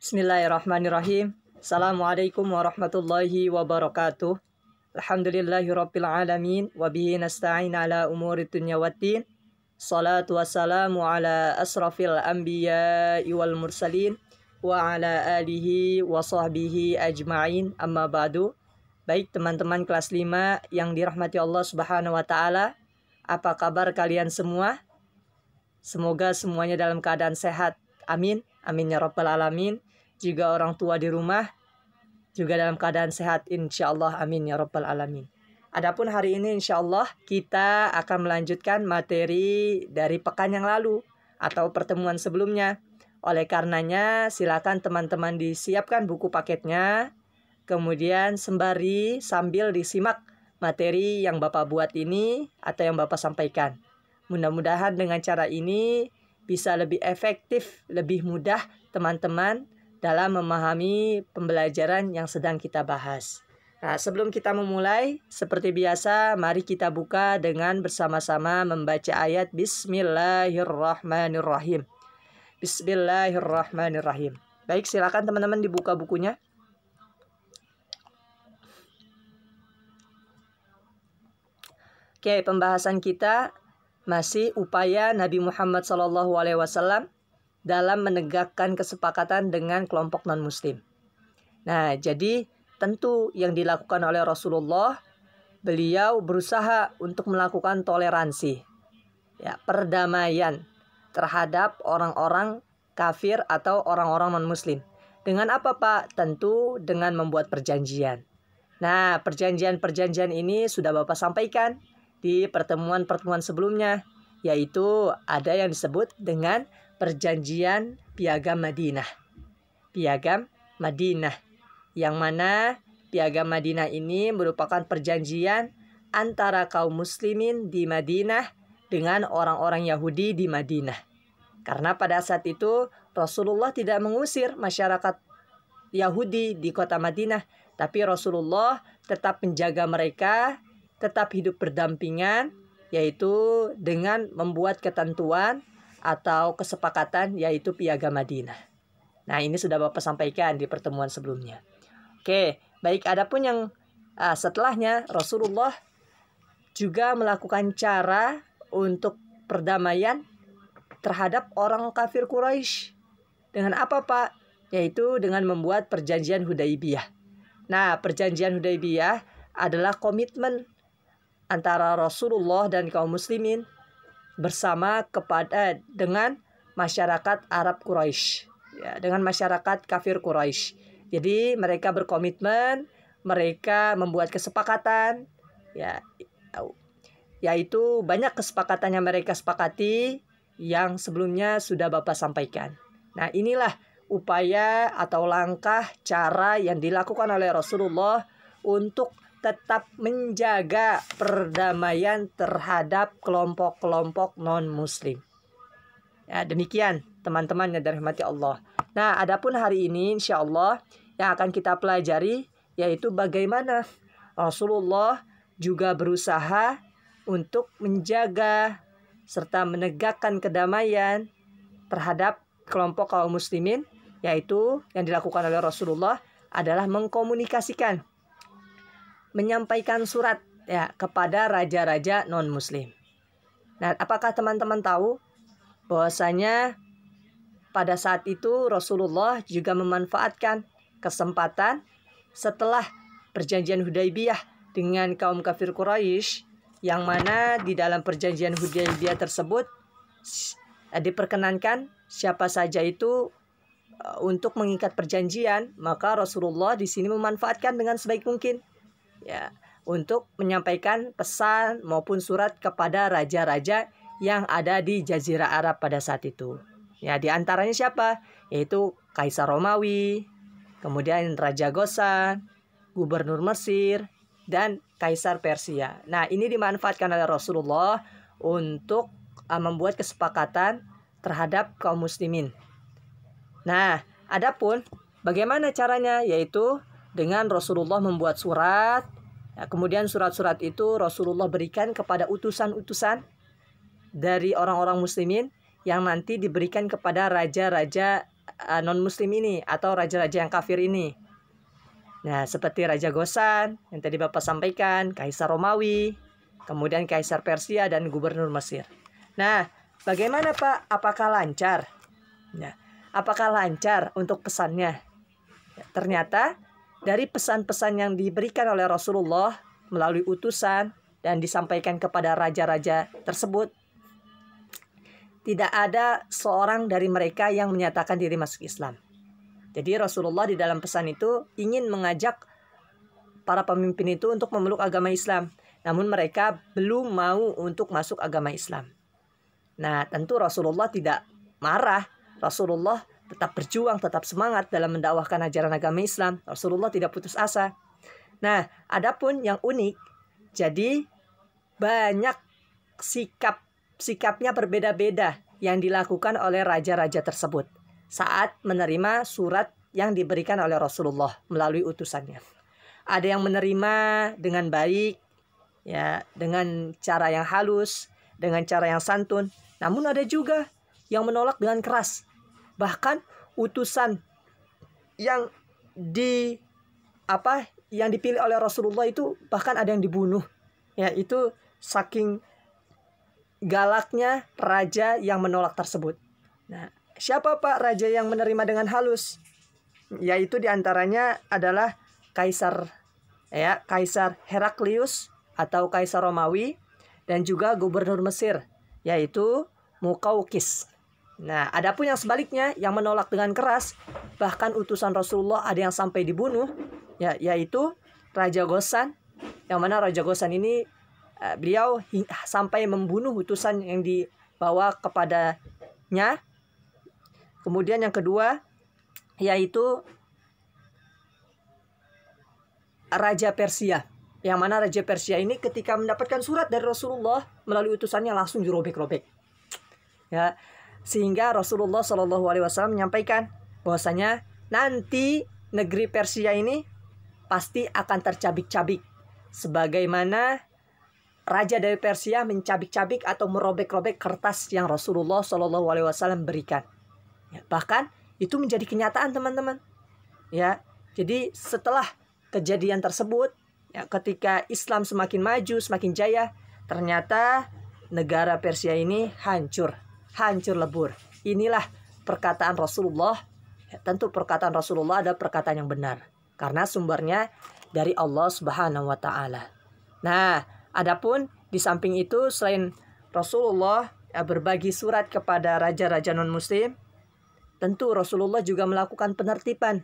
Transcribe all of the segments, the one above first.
Bismillahirrahmanirrahim. Assalamualaikum warahmatullahi wabarakatuh. Alhamdulillahirabbil alamin wa bihi nasta'in ala umuri dunya waddin. Salatu wassalamu ala asrafil anbiya'i wal mursalin wa ala alihi wa sahbihi ajma'in. Amma ba'du. Baik teman-teman kelas 5 yang dirahmati Allah Subhanahu wa taala. Apa kabar kalian semua? Semoga semuanya dalam keadaan sehat. Amin. Amin ya rabbal alamin. Juga orang tua di rumah juga dalam keadaan sehat, insya Allah. Amin ya rabbal alamin. Adapun hari ini insya Allah kita akan melanjutkan materi dari pekan yang lalu atau pertemuan sebelumnya. Oleh karenanya silakan teman-teman disiapkan buku paketnya. Kemudian sambil disimak materi yang Bapak buat ini atau yang Bapak sampaikan. Mudah-mudahan dengan cara ini bisa lebih efektif, lebih mudah teman-teman dalam memahami pembelajaran yang sedang kita bahas. Nah, sebelum kita memulai, seperti biasa, mari kita buka dengan bersama-sama membaca ayat Bismillahirrahmanirrahim. Bismillahirrahmanirrahim. Baik, silakan teman-teman dibuka bukunya. Oke, pembahasan kita masih upaya Nabi Muhammad SAW dalam menegakkan kesepakatan dengan kelompok non-muslim. Nah, jadi tentu yang dilakukan oleh Rasulullah, beliau berusaha untuk melakukan toleransi, perdamaian terhadap orang-orang kafir atau orang-orang non-muslim. Dengan apa, Pak? Tentu dengan membuat perjanjian. Nah, perjanjian-perjanjian ini sudah Bapak sampaikan di pertemuan-pertemuan sebelumnya, yaitu ada yang disebut dengan Perjanjian Piagam Madinah. Piagam Madinah. Yang mana Piagam Madinah ini merupakan perjanjian antara kaum muslimin di Madinah dengan orang-orang Yahudi di Madinah. Karena pada saat itu Rasulullah tidak mengusir masyarakat Yahudi di kota Madinah, tapi Rasulullah tetap menjaga mereka, tetap hidup berdampingan, yaitu dengan membuat ketentuan atau kesepakatan, yaitu Piagam Madinah. Nah, ini sudah Bapak sampaikan di pertemuan sebelumnya. Oke, baik, adapun yang setelahnya, Rasulullah juga melakukan cara untuk perdamaian terhadap orang kafir Quraisy. Dengan apa, Pak? Yaitu dengan membuat perjanjian Hudaybiyah. Nah, perjanjian Hudaybiyah adalah komitmen antara Rasulullah dan kaum muslimin bersama dengan masyarakat Arab Quraisy, dengan masyarakat kafir Quraisy. Jadi mereka berkomitmen, mereka membuat kesepakatan, yaitu banyak kesepakatan yang mereka sepakati yang sebelumnya sudah Bapak sampaikan. Nah, inilah upaya atau langkah cara yang dilakukan oleh Rasulullah untuk tetap menjaga perdamaian terhadap kelompok-kelompok non-muslim. Ya, demikian teman-teman yang dirahmati Allah. Nah, adapun hari ini insya Allah yang akan kita pelajari yaitu bagaimana Rasulullah juga berusaha untuk menjaga serta menegakkan kedamaian terhadap kelompok kaum muslimin, yaitu yang dilakukan oleh Rasulullah adalah menyampaikan surat kepada raja-raja non-muslim. Nah, apakah teman-teman tahu bahwasanya pada saat itu Rasulullah juga memanfaatkan kesempatan setelah perjanjian Hudaybiyah dengan kaum kafir Quraisy, yang mana di dalam perjanjian Hudaybiyah tersebut diperkenankan siapa saja itu untuk mengikat perjanjian, maka Rasulullah di sini memanfaatkan dengan sebaik mungkin untuk menyampaikan pesan maupun surat kepada raja-raja yang ada di Jazirah Arab pada saat itu. Di antaranya siapa? Yaitu Kaisar Romawi, kemudian Raja Ghassan, Gubernur Mesir, dan Kaisar Persia. Nah, ini dimanfaatkan oleh Rasulullah untuk membuat kesepakatan terhadap kaum muslimin. Nah, adapun bagaimana caranya? Yaitu dengan Rasulullah membuat surat, kemudian surat-surat itu Rasulullah berikan kepada utusan-utusan dari orang-orang muslimin yang nanti diberikan kepada raja-raja non-muslim ini atau raja-raja yang kafir ini. Nah, seperti Raja Ghassan yang tadi Bapak sampaikan, Kaisar Romawi, kemudian Kaisar Persia dan Gubernur Mesir. Nah, bagaimana Pak? Apakah lancar? Ya, apakah lancar untuk pesannya? Ya, ternyata dari pesan-pesan yang diberikan oleh Rasulullah melalui utusan dan disampaikan kepada raja-raja tersebut, tidak ada seorang dari mereka yang menyatakan diri masuk Islam. Jadi Rasulullah di dalam pesan itu ingin mengajak para pemimpin itu untuk memeluk agama Islam. Namun mereka belum mau untuk masuk agama Islam. Nah, tentu Rasulullah tidak marah. Rasulullah tetap berjuang, tetap semangat dalam mendakwahkan ajaran agama Islam. Rasulullah tidak putus asa. Nah, adapun yang unik, jadi banyak sikapnya berbeda-beda yang dilakukan oleh raja-raja tersebut saat menerima surat yang diberikan oleh Rasulullah melalui utusannya. Ada yang menerima dengan baik, ya, dengan cara yang halus, dengan cara yang santun. Namun ada juga yang menolak dengan keras. Bahkan utusan yang dipilih oleh Rasulullah itu bahkan ada yang dibunuh. Ya, itu saking galaknya raja yang menolak tersebut. Nah, siapa Pak raja yang menerima dengan halus? Yaitu diantaranya adalah Kaisar Heraklius atau Kaisar Romawi dan juga Gubernur Mesir, yaitu Muqawqis. Nah, adapun yang sebaliknya yang menolak dengan keras, bahkan utusan Rasulullah ada yang sampai dibunuh, yaitu Raja Ghassan, yang mana Raja Ghassan ini beliau sampai membunuh utusan yang dibawa kepadanya. Kemudian yang kedua yaitu Raja Persia, yang mana Raja Persia ini ketika mendapatkan surat dari Rasulullah melalui utusannya langsung dirobek-robek. Ya, sehingga Rasulullah SAW menyampaikan bahwasanya nanti negeri Persia ini pasti akan tercabik-cabik, sebagaimana raja dari Persia mencabik-cabik atau merobek-robek kertas yang Rasulullah SAW berikan. Ya, bahkan itu menjadi kenyataan teman-teman. Ya, jadi setelah kejadian tersebut, ya, ketika Islam semakin maju, semakin jaya, ternyata negara Persia ini hancur lebur. Inilah perkataan Rasulullah. Ya, tentu perkataan Rasulullah ada perkataan yang benar karena sumbernya dari Allah Subhanahu wa taala. Nah, adapun di samping itu selain Rasulullah berbagi surat kepada raja-raja non-muslim, tentu Rasulullah juga melakukan penertiban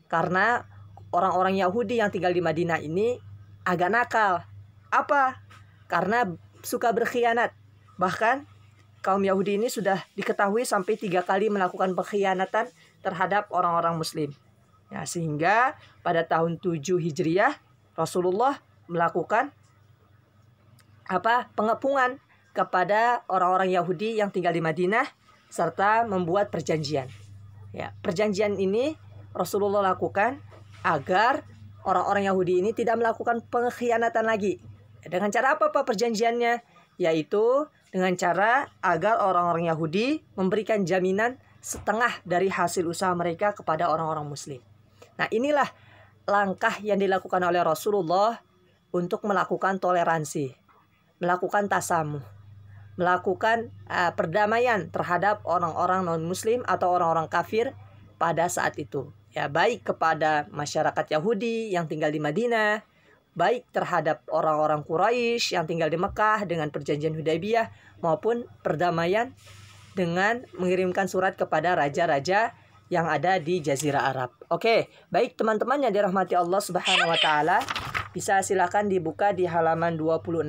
karena orang-orang Yahudi yang tinggal di Madinah ini agak nakal. Apa? Karena suka berkhianat. Bahkan kaum Yahudi ini sudah diketahui sampai 3 kali melakukan pengkhianatan terhadap orang-orang Muslim. Ya, sehingga pada tahun 7 Hijriah Rasulullah melakukan pengepungan kepada orang-orang Yahudi yang tinggal di Madinah serta membuat perjanjian. Ya, perjanjian ini Rasulullah lakukan agar orang-orang Yahudi ini tidak melakukan pengkhianatan lagi. Dengan cara apa Pak perjanjiannya? Yaitu dengan cara agar orang-orang Yahudi memberikan jaminan setengah dari hasil usaha mereka kepada orang-orang Muslim. Nah, inilah langkah yang dilakukan oleh Rasulullah untuk melakukan toleransi, melakukan tasamuh, melakukan perdamaian terhadap orang-orang non-muslim atau orang-orang kafir pada saat itu. Ya, baik kepada masyarakat Yahudi yang tinggal di Madinah, baik terhadap orang-orang Quraisy yang tinggal di Mekah dengan perjanjian Hudaybiyah, maupun perdamaian dengan mengirimkan surat kepada raja-raja yang ada di Jazirah Arab. Oke, baik teman-teman yang dirahmati Allah Subhanahu wa taala, bisa silakan dibuka di halaman 26.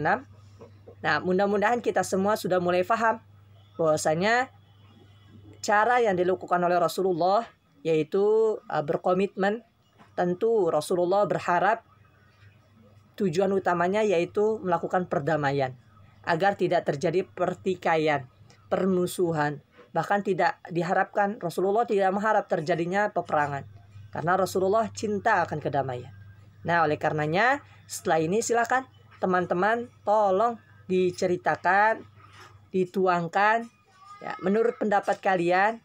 Nah, mudah-mudahan kita semua sudah mulai paham bahwasanya cara yang dilakukan oleh Rasulullah yaitu berkomitmen. Tentu Rasulullah berharap tujuan utamanya yaitu melakukan perdamaian agar tidak terjadi pertikaian, permusuhan. Bahkan tidak diharapkan, Rasulullah tidak mengharap terjadinya peperangan karena Rasulullah cinta akan kedamaian. Nah, oleh karenanya setelah ini silakan teman-teman tolong diceritakan, dituangkan ya, menurut pendapat kalian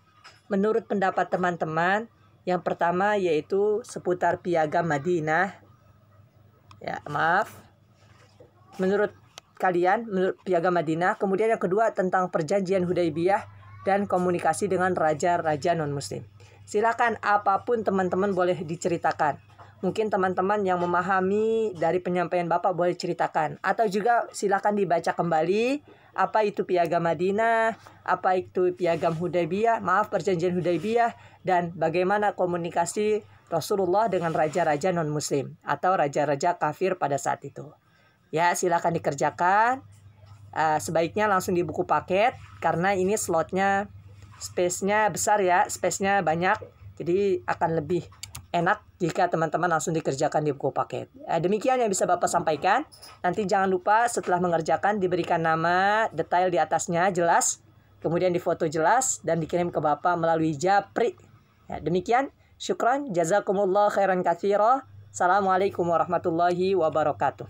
menurut pendapat teman-teman, yang pertama yaitu seputar Piagam Madinah. Ya, maaf. Menurut kalian, menurut Piagam Madinah. Kemudian yang kedua tentang Perjanjian Hudaybiyah dan komunikasi dengan raja-raja non-muslim. Silakan apapun teman-teman boleh diceritakan. Mungkin teman-teman yang memahami dari penyampaian Bapak boleh ceritakan. Atau juga silakan dibaca kembali apa itu Piagam Madinah, apa itu Piagam Hudaybiyah, Perjanjian Hudaybiyah, dan bagaimana komunikasi Rasulullah dengan raja-raja non-muslim atau raja-raja kafir pada saat itu. Ya, silakan dikerjakan. Sebaiknya langsung di buku paket karena ini slotnya, space-nya besar ya, space-nya banyak. Jadi akan lebih enak jika teman-teman langsung dikerjakan di buku paket. Demikian yang bisa Bapak sampaikan. Nanti jangan lupa setelah mengerjakan diberikan nama, detail di atasnya jelas, kemudian difoto jelas dan dikirim ke Bapak melalui Japri. Ya, demikian. Syukran, jazakumullah khairan katsira. Assalamualaikum warahmatullahi wabarakatuh.